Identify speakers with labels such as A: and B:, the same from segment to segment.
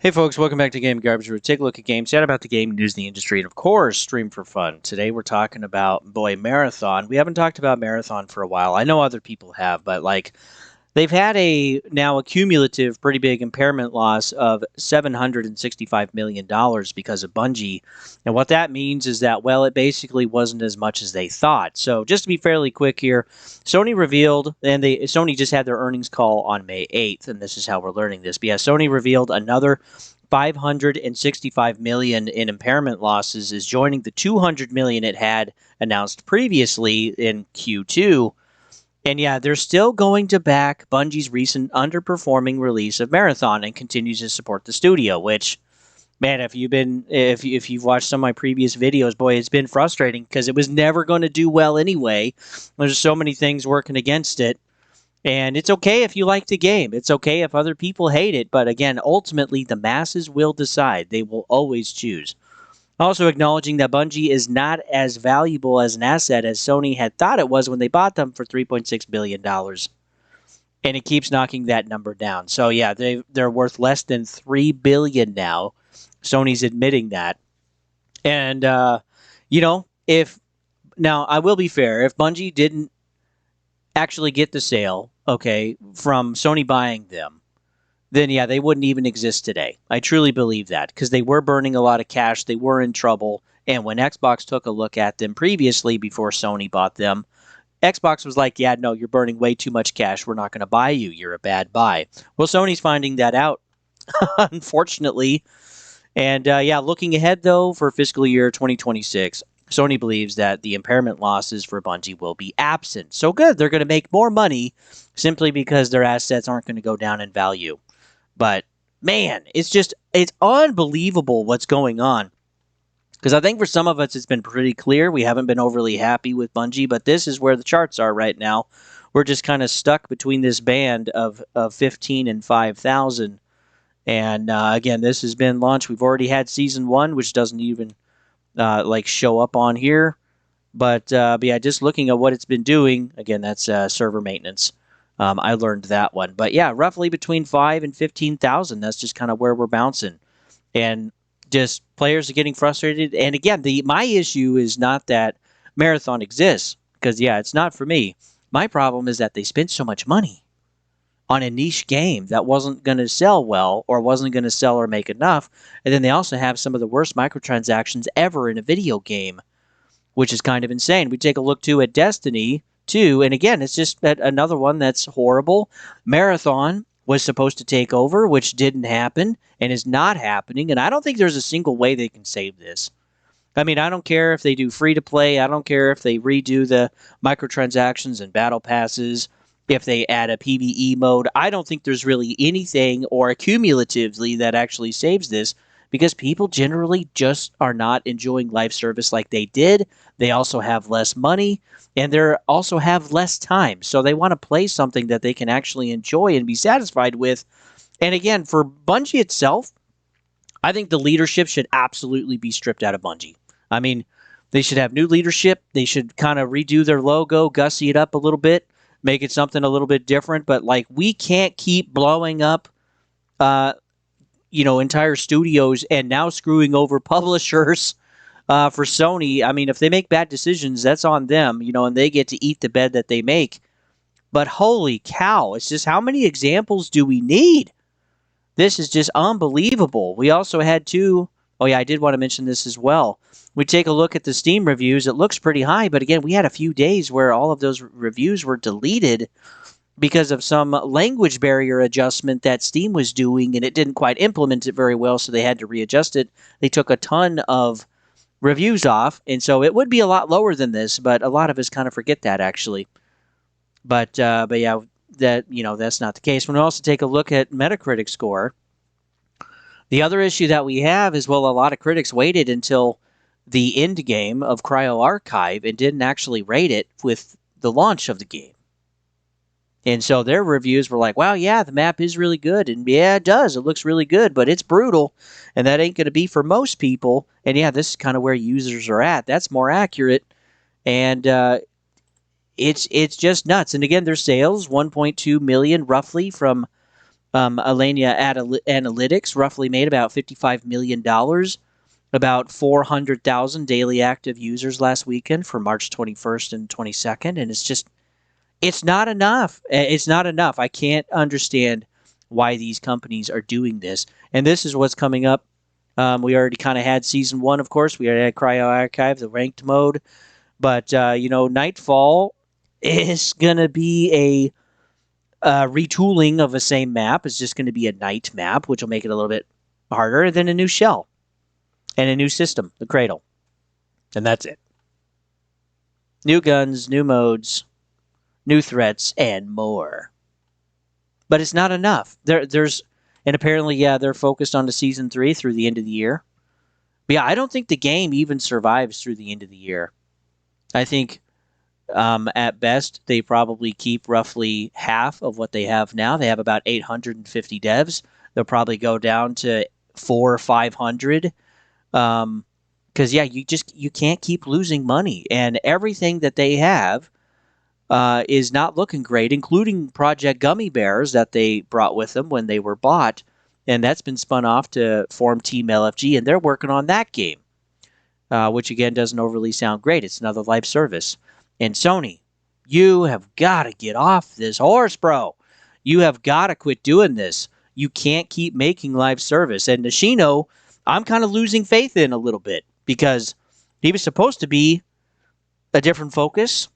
A: Hey folks, welcome back to Game Garbage, where we take a look at games, chat about the game news in the industry, and of course, stream for fun. Today we're talking about, Marathon. We haven't talked about Marathon for a while. I know other people have, but they've had a cumulative pretty big impairment loss of $765 million because of Bungie. And what that means is that, well, it basically wasn't as much as they thought. So just to be fairly quick here, Sony revealed, and Sony just had their earnings call on May 8th, and this is how we're learning this. But yeah, Sony revealed another 565 million in impairment losses is joining the 200 million it had announced previously in Q2. And yeah, they're still going to back Bungie's recent underperforming release of Marathon and continues to support the studio, which, man, if you've watched some of my previous videos, boy, it's been frustrating because it was never going to do well anyway. There's so many things working against it. And it's okay if you like the game. It's okay if other people hate it. But again, ultimately, the masses will decide. They will always choose. Also acknowledging that Bungie is not as valuable as an asset as Sony had thought it was when they bought them for $3.6 billion. And it keeps knocking that number down. So yeah, they're worth less than $3 billion now. Sony's admitting that. And, if... Now, I will be fair. If Bungie didn't actually get the sale, okay, from Sony buying them, then yeah, they wouldn't even exist today. I truly believe that because they were burning a lot of cash. They were in trouble. And when Xbox took a look at them previously before Sony bought them, Xbox was like, yeah, no, you're burning way too much cash. We're not going to buy you. You're a bad buy. Well, Sony's finding that out, unfortunately. And yeah, looking ahead, though, for fiscal year 2026, Sony believes that the impairment losses for Bungie will be absent. So good, they're going to make more money simply because their assets aren't going to go down in value. But man, it's unbelievable what's going on. Because I think for some of us, it's been pretty clear. We haven't been overly happy with Bungie, but this is where the charts are right now. We're just kind of stuck between this band of 15 and 5,000. And again, this has been launched. We've already had Season 1, which doesn't even show up on here. But yeah, just looking at what it's been doing, again, that's server maintenance. I learned that one. But yeah, roughly between 5 and 15,000. That's just kind of where we're bouncing. And just players are getting frustrated. And again, my issue is not that Marathon exists, because yeah, it's not for me. My problem is that they spent so much money on a niche game that wasn't going to sell well or wasn't going to sell or make enough. And then they also have some of the worst microtransactions ever in a video game, which is kind of insane. We take a look, too, at Destiny 2, and again, it's just another one that's horrible. Marathon was supposed to take over, which didn't happen and is not happening, and I don't think there's a single way they can save this. I mean, I don't care if they do free-to-play. I don't care if they redo the microtransactions and battle passes, if they add a PvE mode. I don't think there's really anything or cumulatively that actually saves this, because people generally just are not enjoying live service like they did. They also have less money, and they also have less time. So they want to play something that they can actually enjoy and be satisfied with. And again, for Bungie itself, I think the leadership should absolutely be stripped out of Bungie. I mean, they should have new leadership. They should kind of redo their logo, gussy it up a little bit, make it something a little bit different. But we can't keep blowing up entire studios and now screwing over publishers for Sony. I mean, if they make bad decisions, that's on them, and they get to eat the bed that they make. But holy cow, it's just, how many examples do we need? This is just unbelievable. We also had oh yeah, I did want to mention this as well. We take a look at the Steam reviews. It looks pretty high, but again, we had a few days where all of those reviews were deleted because of some language barrier adjustment that Steam was doing, and it didn't quite implement it very well, so they had to readjust it. They took a ton of reviews off, and so it would be a lot lower than this, but a lot of us kind of forget that, actually. But yeah, that's not the case. When we also take a look at Metacritic score, the other issue that we have is, well, a lot of critics waited until the end game of Cryo Archive and didn't actually rate it with the launch of the game. And so their reviews were like, wow, yeah, the map is really good. And yeah, it does. It looks really good, but it's brutal. And that ain't going to be for most people. And yeah, this is kind of where users are at. That's more accurate. And it's just nuts. And again, their sales, 1.2 million roughly from Alenia Analytics roughly made about $55 million, about 400,000 daily active users last weekend for March 21st and 22nd. And it's not enough. It's not enough. I can't understand why these companies are doing this. And this is what's coming up. We already kind of had season 1, of course. We already had Cryo Archive, the ranked mode. But, Nightfall is going to be a retooling of the same map. It's just going to be a night map, which will make it a little bit harder than a new shell and a new system, the Cradle. And that's it. New guns, new modes, new threats, and more. But it's not enough. And apparently, they're focused on the season 3 through the end of the year. But yeah, I don't think the game even survives through the end of the year. I think at best, they probably keep roughly half of what they have now. They have about 850 devs. They'll probably go down to 400 or 500. Because you can't keep losing money, and everything that they have is not looking great, including Project Gummy Bears that they brought with them when they were bought, and that's been spun off to form Team LFG, and they're working on that game, which again doesn't overly sound great. It's another live service. And Sony, you have got to get off this horse, bro. You have got to quit doing this. You can't keep making live service. And Nishino, I'm kind of losing faith in a little bit because he was supposed to be a different focus,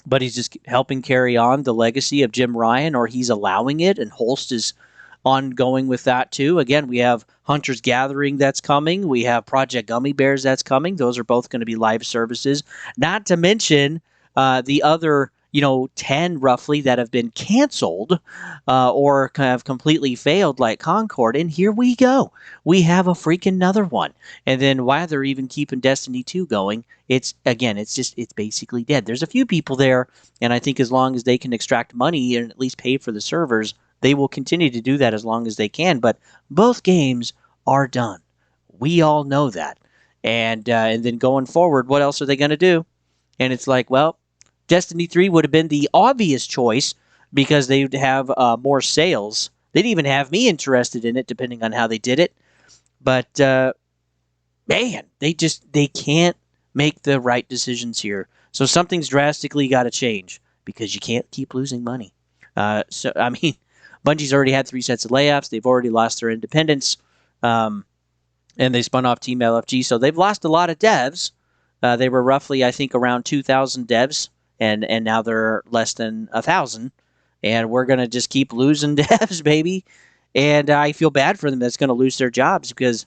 A: but he's just helping carry on the legacy of Jim Ryan, or he's allowing it, and Holst is ongoing with that too. Again, we have Hunter's Gathering that's coming. We have Project Gummy Bears that's coming. Those are both going to be live services. Not to mention the other, 10 roughly that have been canceled or kind of completely failed, like Concord. And here we go. We have a freaking another one. And then why they're even keeping Destiny 2 going, it's basically dead. There's a few people there, and I think as long as they can extract money and at least pay for the servers, they will continue to do that as long as they can. But both games are done. We all know that. And then going forward, what else are they going to do? And it's like, well, Destiny 3 would have been the obvious choice because they would have more sales. They didn't even have me interested in it, depending on how they did it. But, man, they can't make the right decisions here. So something's drastically got to change because you can't keep losing money. Bungie's already had 3 sets of layoffs. They've already lost their independence. And they spun off Team LFG. So they've lost a lot of devs. They were roughly, I think, around 2,000 devs. And now they're less than 1,000. And we're going to just keep losing devs, baby. And I feel bad for them that's going to lose their jobs because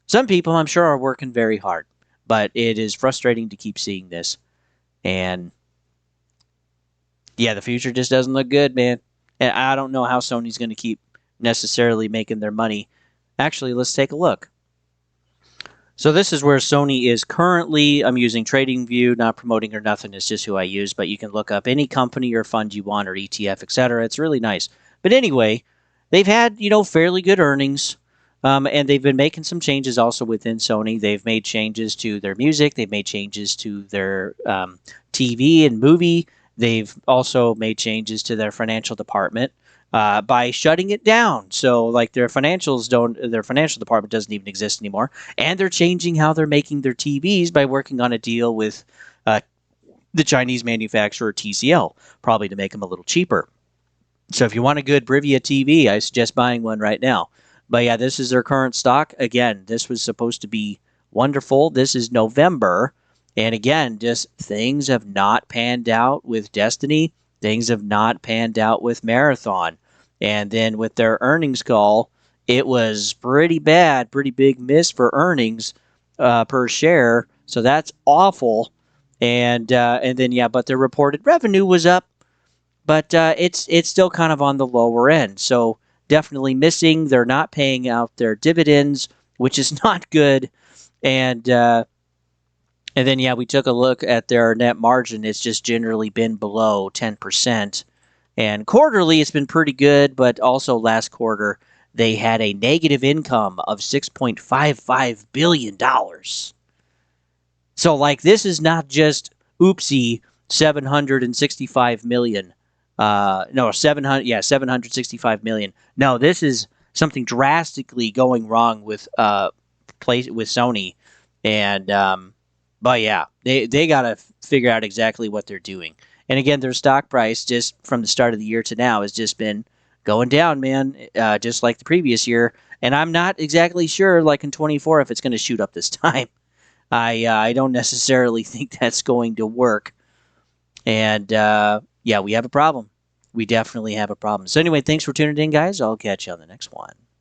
A: some people, I'm sure, are working very hard. But it is frustrating to keep seeing this. And, yeah, the future just doesn't look good, man. And I don't know how Sony's going to keep necessarily making their money. Actually, let's take a look. So this is where Sony is currently. I'm using TradingView, not promoting or nothing. It's just who I use. But you can look up any company or fund you want or ETF, etc. It's really nice. But anyway, they've had, fairly good earnings. And they've been making some changes also within Sony. They've made changes to their music. They've made changes to their TV and movie. They've also made changes to their financial department by shutting it down. So, like, their financial department doesn't even exist anymore. And they're changing how they're making their TVs by working on a deal with the Chinese manufacturer TCL, probably to make them a little cheaper. So if you want a good Brivia TV, I suggest buying one right now. But yeah, this is their current stock. Again, this was supposed to be wonderful. This is November. And again, just things have not panned out with Destiny. Things have not panned out with Marathon. And then with their earnings call, it was pretty bad, pretty big miss for earnings per share. So that's awful. And then, yeah, but their reported revenue was up. But it's still kind of on the lower end. So definitely missing. They're not paying out their dividends, which is not good. And then, yeah, we took a look at their net margin. It's just generally been below 10%. And quarterly, it's been pretty good, but also last quarter, they had a negative income of $6.55 billion. So, like, this is not just, oopsie, $765 million. No, 700. Yeah, 765 million. No, this is something drastically going wrong with with Sony, and but yeah, they got to figure out exactly what they're doing. And again, their stock price just from the start of the year to now has just been going down, man, just like the previous year. And I'm not exactly sure, like in 24, if it's going to shoot up this time. I don't necessarily think that's going to work. And yeah, we have a problem. We definitely have a problem. So anyway, thanks for tuning in, guys. I'll catch you on the next one.